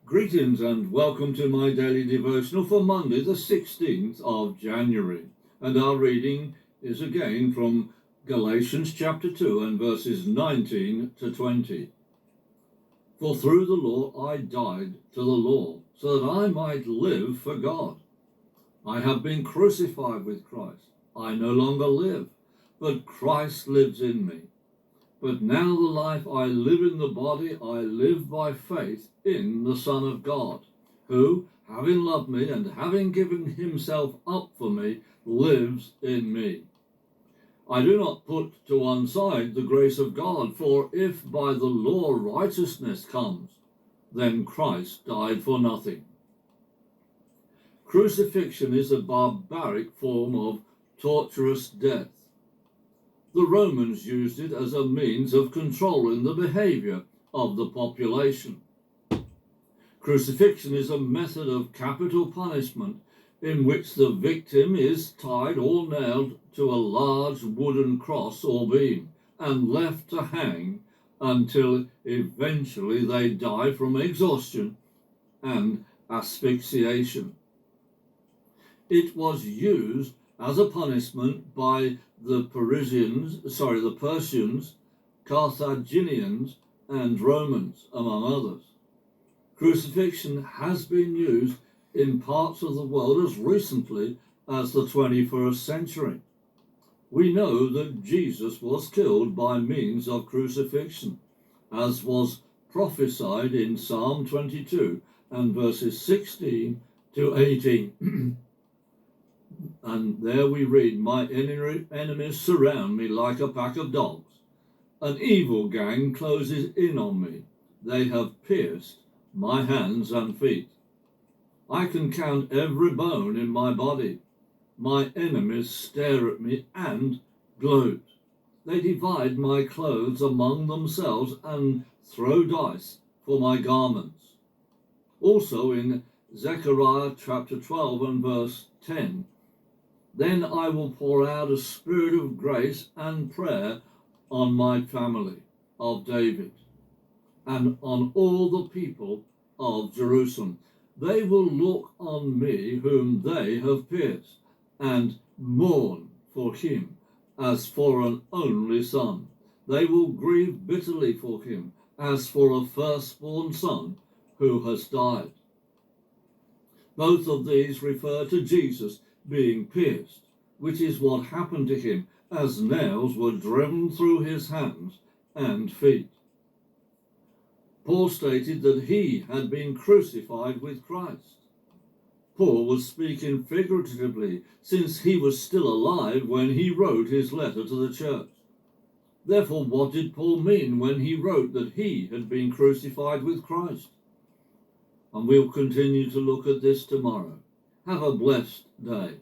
Greetings and welcome to my daily devotional for Monday, the 16th of January. And our reading is again from Galatians chapter 2 and verses 19 to 20. For through the law I died to the law, so that I might live for God. I have been crucified with Christ. I no longer live, but Christ lives in me. But now the life I live in the body, I live by faith in the Son of God, who, having loved me and having given himself up for me, lives in me. I do not put to one side the grace of God, for if by the law righteousness comes, then Christ died for nothing. Crucifixion is a barbaric form of torturous death. The Romans used it as a means of controlling the behavior of the population. Crucifixion is a method of capital punishment in which the victim is tied or nailed to a large wooden cross or beam and left to hang until eventually they die from exhaustion and asphyxiation. It was used as a punishment by the Persians, Carthaginians, and Romans, among others. Crucifixion has been used in parts of the world as recently as the 21st century. We know that Jesus was killed by means of crucifixion, as was prophesied in Psalm 22 and verses 16 to 18. And there we read, "My enemies surround me like a pack of dogs. An evil gang closes in on me. They have pierced my hands and feet. I can count every bone in my body. My enemies stare at me and gloat. They divide my clothes among themselves and throw dice for my garments." Also in Zechariah chapter 12 and verse 10, "Then I will pour out a spirit of grace and prayer on my family of David and on all the people of Jerusalem. They will look on me whom they have pierced and mourn for him as for an only son. They will grieve bitterly for him as for a firstborn son who has died." Both of these refer to Jesus being pierced, which is what happened to him as nails were driven through his hands and feet. Paul stated that he had been crucified with Christ. Paul was speaking figuratively, since he was still alive when he wrote his letter to the church. Therefore, what did Paul mean when he wrote that he had been crucified with Christ? And we'll continue to look at this tomorrow. Have a blessed day.